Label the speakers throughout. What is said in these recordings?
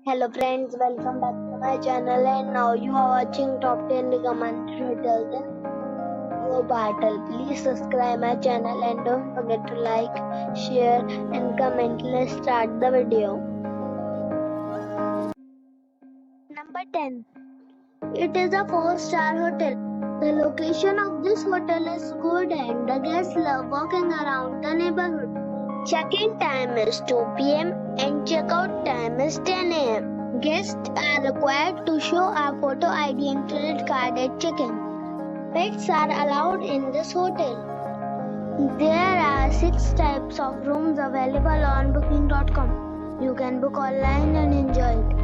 Speaker 1: Hello friends, welcome back to my channel and now you are watching top 10 recommended hotels in Grobarltal. Please subscribe my channel and don't forget to like, share and comment. Let's start the video. Number 10. It is a 4-star hotel. The location of this hotel is good and the guests love walking around the neighborhood. Check-in time is 2 p.m. and check-out time is 10 a.m. Guests are required to show a photo ID and credit card at check-in. Pets are allowed in this hotel. There are 6 types of rooms available on booking.com. You can book online and enjoy it.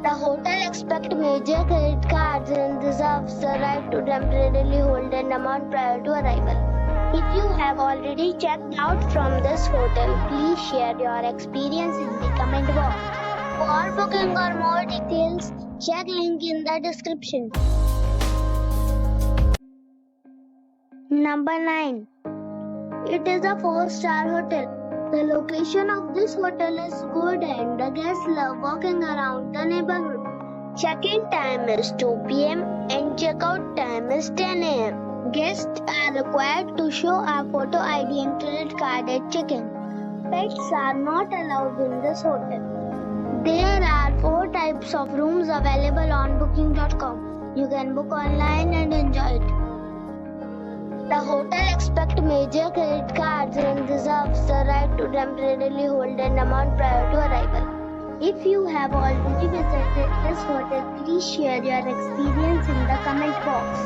Speaker 1: The hotel expects major credit cards and reserves the right to temporarily hold an amount prior to arrival. If you have already checked out from this hotel, please share your experience in the comment box. For booking or more details, check link in the description. Number 9. It is a 4-star hotel. The location of this hotel is good and the guests love walking around the neighborhood. Check-in time is 2 p.m. and check-out time is 10 a.m. Guests are required to show a photo ID and credit card at check-in. Pets are not allowed in this hotel. There are 4 types of rooms available on booking.com. You can book online and enjoy it. The hotel expects major credit cards and reserves the right to temporarily hold an amount prior to arrival. If you have already visited this hotel, please share your experience in the comment box.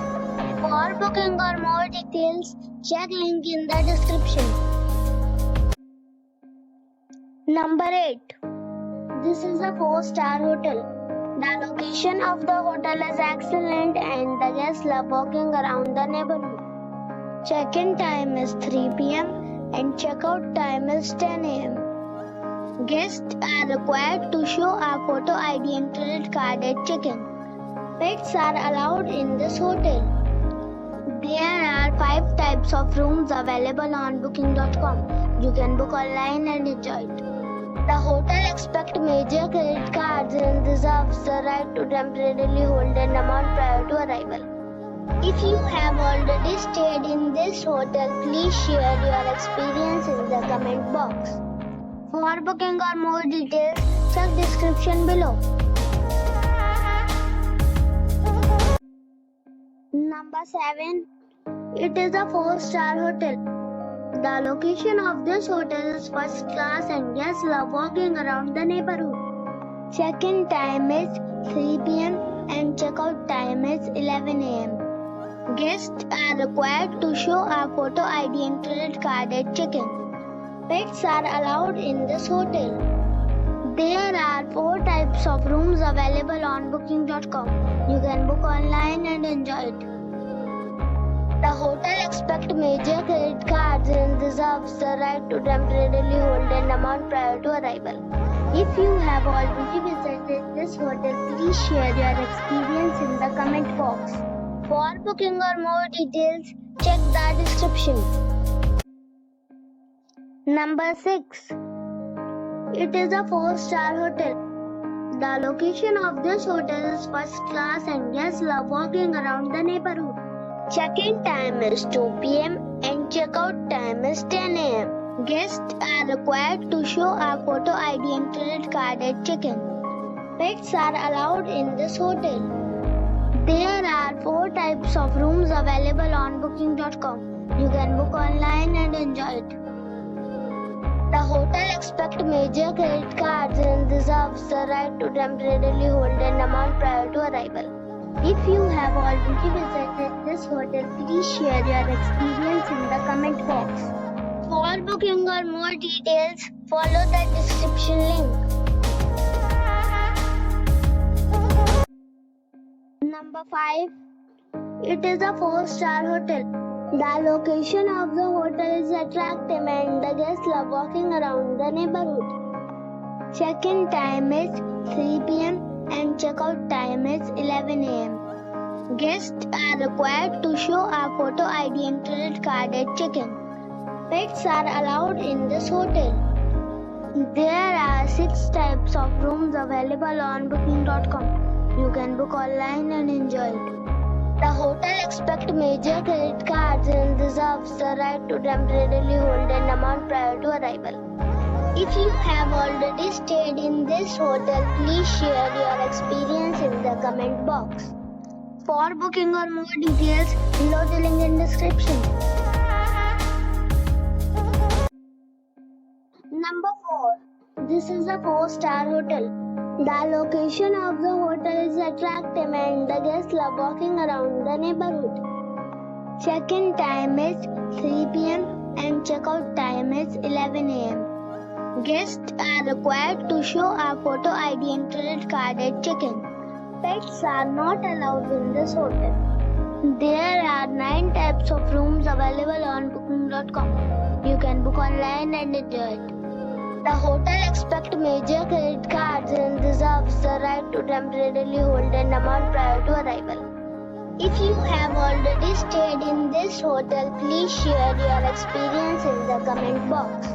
Speaker 1: For booking or more details, check link in the description. Number 8. This is a 4-star hotel. The location of the hotel is excellent and the guests love walking around the neighborhood. Check-in time is 3 p.m. and check-out time is 10 a.m. Guests are required to show a photo ID and credit card at check-in. Pets are allowed in this hotel. There are 5 types of rooms available on booking.com. You can book online and enjoy it. The hotel expects major credit cards and reserves the right to temporarily hold an amount prior to arrival. If you have already stayed in this hotel, please share your experience in the comment box. For booking or more details, check description below. Number 7. It is a 4-star hotel. The location of this hotel is first class and guests love walking around the neighborhood. Check-in time is 3 p.m. and check-out time is 11 a.m. Guests are required to show a photo ID and credit card at check-in. Pets are allowed in this hotel. There are 4 types of rooms available on booking.com. You can book online and enjoy it. The hotel expects major credit cards and reserves the right to temporarily hold an amount prior to arrival. If you have already visited this hotel, please share your experience in the comment box. For booking or more details, check the description. Number 6. It is a 4-star hotel. The location of this hotel is first class and guests love walking around the neighborhood. Check-in time is 2 p.m. and check-out time is 10 a.m. Guests are required to show a photo ID and credit card at check-in. Pets are allowed in this hotel. There are 4 types of rooms available on booking.com. You can book online and enjoy it. The hotel expects major credit cards and reserves the right to temporarily hold an amount prior to arrival. If you have already visited this hotel, please share your experience in the comment box. For booking or more details, follow the description link. Number 5. It is a 4-star hotel. The location of the hotel is attractive and the guests love walking around the neighborhood. Check-in time is 3 p.m. and check-out time is 11 a.m. Guests are required to show a photo ID and credit card at check-in. Pets are allowed in this hotel. There are 6 types of rooms available on booking.com. You can book online and enjoy it. The hotel accepts major credit cards and reserves the right to temporarily hold an amount prior to arrival. If you have already stayed in this hotel, please share your experience in the comment box. For booking or more details, below the link in description. Number 4. This is a 4-star hotel. The location of the hotel is attractive and the guests love walking around the neighborhood. Check-in time is 3 p.m. and check-out time is 11 a.m. Guests are required to show a photo ID and credit card at check-in. Pets are not allowed in this hotel. There are 9 types of rooms available on booking.com. You can book online and enjoy it. The hotel accepts major credit cards and reserves the right to temporarily hold an amount prior to arrival. If you have already stayed in this hotel, please share your experience in the comment box.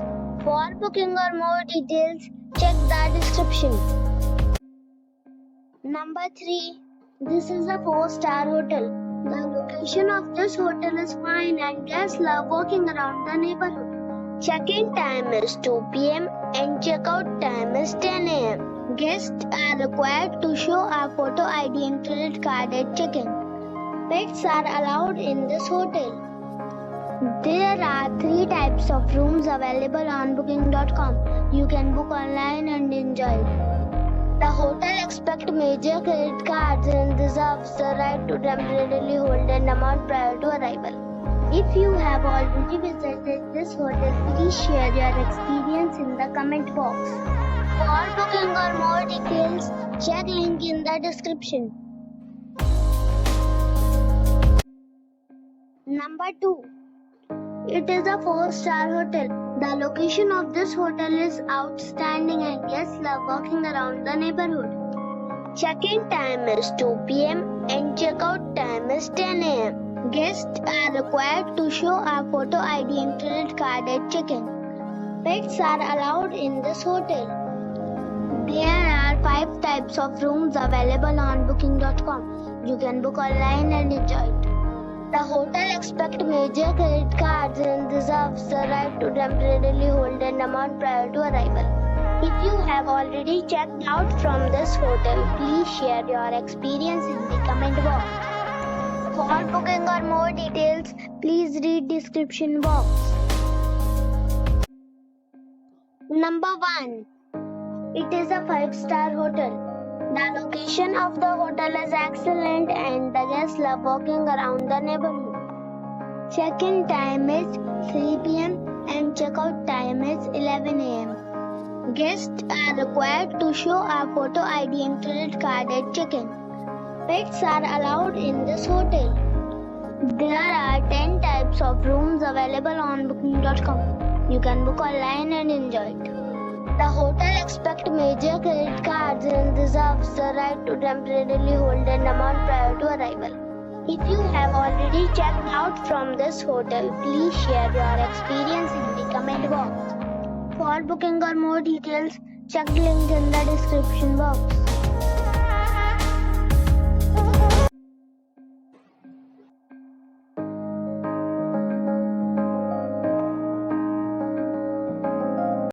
Speaker 1: For booking or more details, check the description. Number 3. This is a 4-star hotel. The location of this hotel is fine and guests love walking around the neighborhood. Check-in time is 2 p.m. and check-out time is 10 a.m. Guests are required to show a photo ID and credit card at check-in. Pets are allowed in this hotel. There are 3 types of rooms available on booking.com. You can book online and enjoy it. The hotel accepts major credit cards and reserves the right to temporarily hold an amount prior to arrival. If you have already visited this hotel, please share your experience in the comment box. For booking or more details, check link in the description. Number 2. It is a 4-star hotel. The location of this hotel is outstanding and guests love walking around the neighborhood. Check-in time is 2 p.m. and check-out time is 10 a.m. Guests are required to show a photo ID and credit card at check-in. Pets are allowed in this hotel. There are 5 types of rooms available on booking.com. You can book online and enjoy it. The hotel accepts major credit cards and reserves the right to temporarily hold an amount prior to arrival. If you have already checked out from this hotel, please share your experience in the comment box. For booking or more details, please read description box. Number 1. It is a 5-star hotel. The location of the hotel is excellent and the guests love walking around the neighborhood. Check-in time is 3 p.m. and check-out time is 11 a.m. Guests are required to show a photo ID and credit card at check-in. Pets are allowed in this hotel. There are 10 types of rooms available on booking.com. You can book online and enjoy it. The hotel accepts major credit cards and reserves the right to temporarily hold an amount prior to arrival. If you have already checked out from this hotel, please share your experience in the comment box. For booking or more details, check the link in the description box.